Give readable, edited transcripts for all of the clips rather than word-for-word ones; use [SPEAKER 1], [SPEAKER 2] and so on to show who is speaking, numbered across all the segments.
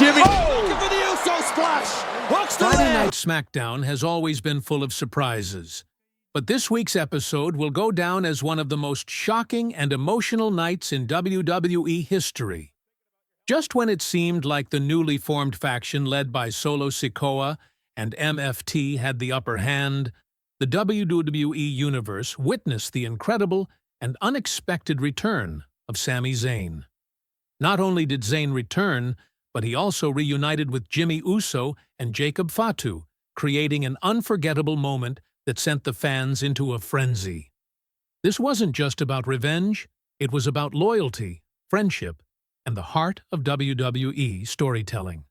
[SPEAKER 1] Jimmy.
[SPEAKER 2] Oh! Looking for the Uso splash. Hooks to
[SPEAKER 3] Friday
[SPEAKER 2] land.
[SPEAKER 3] Night SmackDown has always been full of surprises. But this week's episode will go down as one of the most shocking and emotional nights in WWE history. Just when it seemed like the newly formed faction led by Solo Sikoa and MFT had the upper hand, the WWE Universe witnessed the incredible and unexpected return of Sami Zayn. Not only did Zayn return, but he also reunited with Jimmy Uso and Jacob Fatu, creating an unforgettable moment that sent the fans into a frenzy. This wasn't just about revenge, it was about loyalty, friendship, and the heart of WWE storytelling.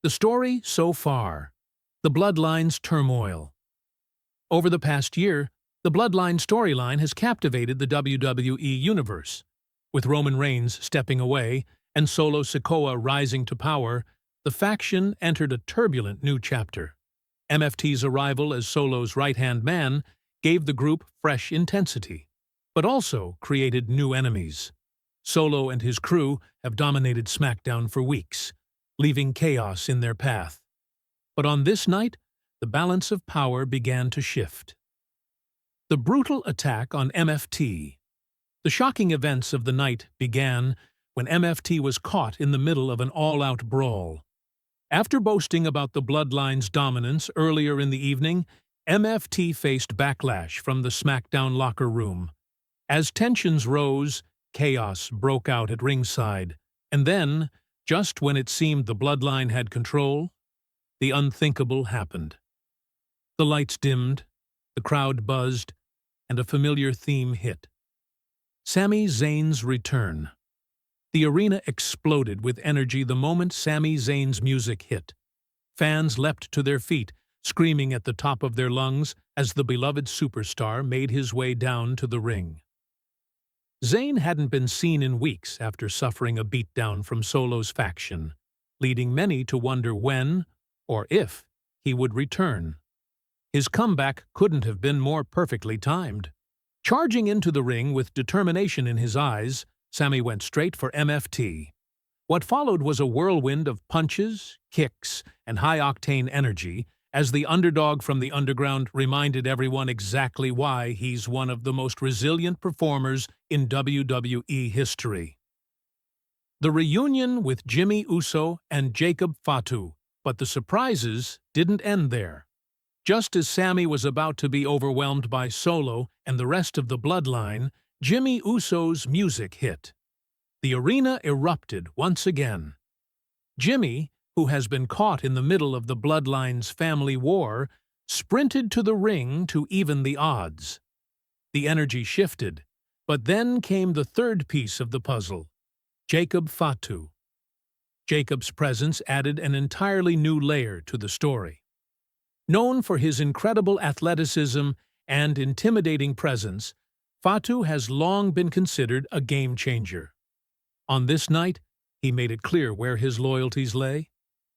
[SPEAKER 3] The story so far: the Bloodline's turmoil. Over the past year, the Bloodline storyline has captivated the WWE Universe. With Roman Reigns stepping away and Solo Sikoa rising to power, the faction entered a turbulent new chapter. MFT's arrival as Solo's right-hand man gave the group fresh intensity, but also created new enemies. Solo and his crew have dominated SmackDown for weeks, leaving chaos in their path. But on this night, the balance of power began to shift. The brutal attack on MFT. The shocking events of the night began when MFT was caught in the middle of an all-out brawl. After boasting about the Bloodline's dominance earlier in the evening, MFT faced backlash from the SmackDown locker room. As tensions rose, chaos broke out at ringside, and then, just when it seemed the Bloodline had control, the unthinkable happened. The lights dimmed, the crowd buzzed, and a familiar theme hit. Sami Zayn's return. The arena exploded with energy the moment Sami Zayn's music hit. Fans leapt to their feet, screaming at the top of their lungs as the beloved superstar made his way down to the ring. Zayn hadn't been seen in weeks after suffering a beatdown from Solo's faction, leading many to wonder when, or if, he would return. His comeback couldn't have been more perfectly timed. Charging into the ring with determination in his eyes, Sami went straight for MFT. What followed was a whirlwind of punches, kicks, and high-octane energy as the underdog from the underground reminded everyone exactly why he's one of the most resilient performers in WWE history. The reunion with Jimmy Uso and Jacob Fatu, but the surprises didn't end there. Just as Sami was about to be overwhelmed by Solo and the rest of the Bloodline, Jimmy Uso's music hit. The arena erupted once again. Jimmy, who has been caught in the middle of the Bloodline's family war, sprinted to the ring to even the odds. The energy shifted, but then came the third piece of the puzzle: Jacob Fatu. Jacob's presence added an entirely new layer to the story. Known for his incredible athleticism and intimidating presence, Fatu has long been considered a game-changer. On this night, he made it clear where his loyalties lay.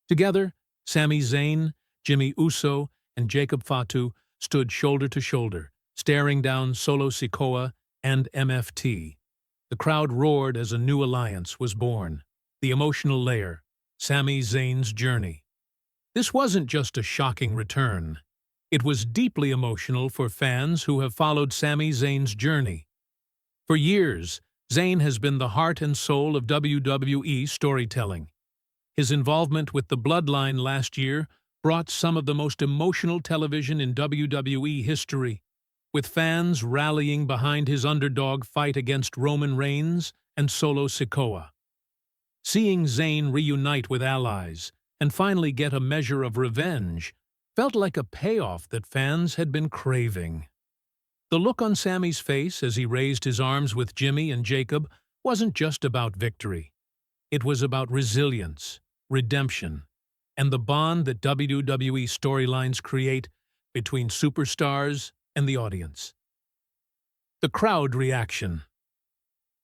[SPEAKER 3] Together, Sami Zayn, Jimmy Uso, and Jacob Fatu stood shoulder to shoulder, staring down Solo Sikoa and MFT. The crowd roared as a new alliance was born. The emotional layer: Sami Zayn's journey. This wasn't just a shocking return. It was deeply emotional for fans who have followed Sami Zayn's journey. For years, Zayn has been the heart and soul of WWE storytelling. His involvement with the Bloodline last year brought some of the most emotional television in WWE history, with fans rallying behind his underdog fight against Roman Reigns and Solo Sikoa. Seeing Zayn reunite with allies and finally get a measure of revenge felt like a payoff that fans had been craving. The look on Sami's face as he raised his arms with Jimmy and Jacob wasn't just about victory. It was about resilience, redemption, and the bond that WWE storylines create between superstars and the audience. The crowd reaction.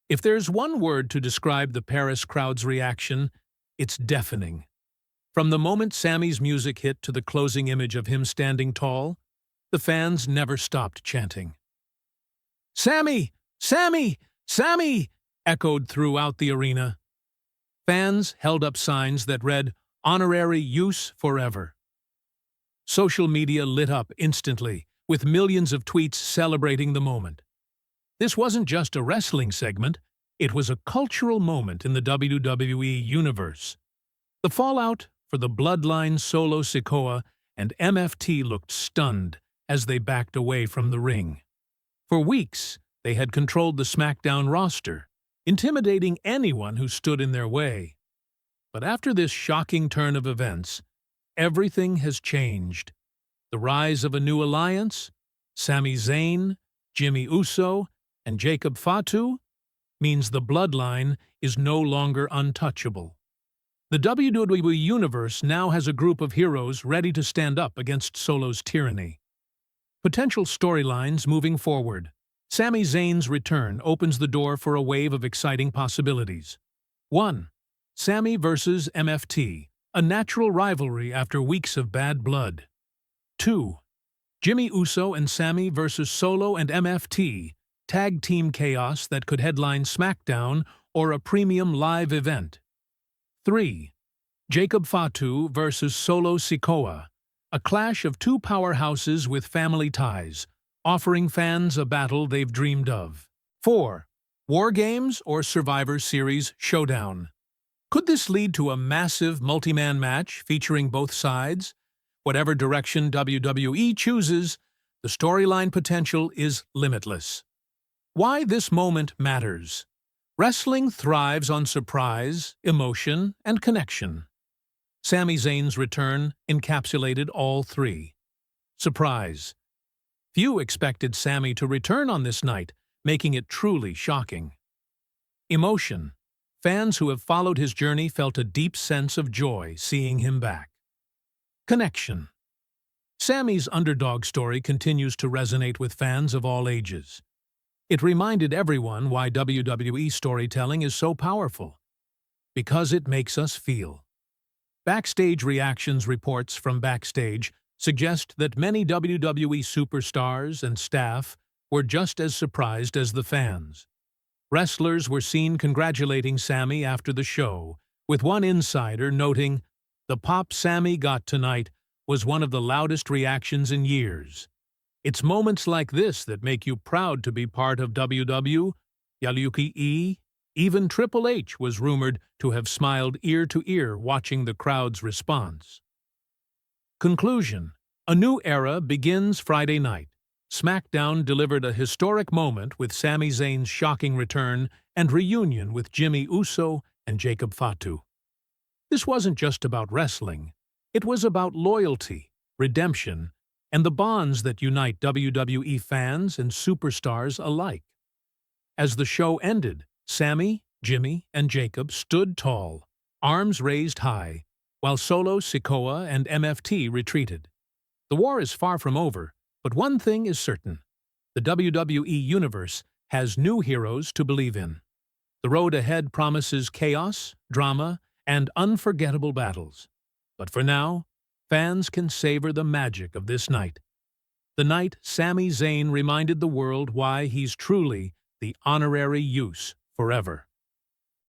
[SPEAKER 3] If there's one word to describe the Paris crowd's reaction, it's deafening. From the moment Sami's music hit to the closing image of him standing tall, the fans never stopped chanting. "Sami! Sami! Sami!" echoed throughout the arena. Fans held up signs that read, "Honorary Use Forever." Social media lit up instantly, with millions of tweets celebrating the moment. This wasn't just a wrestling segment, it was a cultural moment in the WWE Universe. The fallout for the Bloodline, Solo Sikoa, and MFT looked stunned as they backed away from the ring. For weeks, they had controlled the SmackDown roster, intimidating anyone who stood in their way. But after this shocking turn of events, everything has changed. The rise of a new alliance, Sami Zayn, Jimmy Uso, and Jacob Fatu, means the Bloodline is no longer untouchable. The WWE Universe now has a group of heroes ready to stand up against Solo's tyranny. Potential storylines moving forward. Sami Zayn's return opens the door for a wave of exciting possibilities. 1. Sami vs. MFT, a natural rivalry after weeks of bad blood. 2. Jimmy Uso and Sami vs. Solo and MFT, tag team chaos that could headline SmackDown or a premium live event. 3. Jacob Fatu vs. Solo Sikoa, a clash of two powerhouses with family ties, offering fans a battle they've dreamed of. 4. War Games or Survivor Series Showdown. Could this lead to a massive multi-man match featuring both sides? Whatever direction WWE chooses, the storyline potential is limitless. Why this moment matters. Wrestling thrives on surprise, emotion, and connection. Sami Zayn's return encapsulated all three. Surprise. Few expected Sami to return on this night, making it truly shocking. Emotion. Fans who have followed his journey felt a deep sense of joy seeing him back. Connection. Sami's underdog story continues to resonate with fans of all ages. It reminded everyone why WWE storytelling is so powerful. Because it makes us feel. Backstage reactions reports from backstage suggest that many WWE superstars and staff were just as surprised as the fans. Wrestlers were seen congratulating Sami after the show, with one insider noting, "The pop Sami got tonight was one of the loudest reactions in years." It's moments like this that make you proud to be part of WWE. Even Triple H was rumored to have smiled ear to ear watching the crowd's response. Conclusion. A new era begins Friday night. SmackDown delivered a historic moment with Sami Zayn's shocking return and reunion with Jimmy Uso and Jacob Fatu. This wasn't just about wrestling. It was about loyalty, redemption, and the bonds that unite WWE fans and superstars alike. As the show ended, Sami, Jimmy, and Jacob stood tall, arms raised high, while Solo, Sikoa, and MFT retreated. The war is far from over, but one thing is certain. The WWE Universe has new heroes to believe in. The road ahead promises chaos, drama, and unforgettable battles. But for now, fans can savor the magic of this night. The night Sami Zayn reminded the world why he's truly the honorary use forever.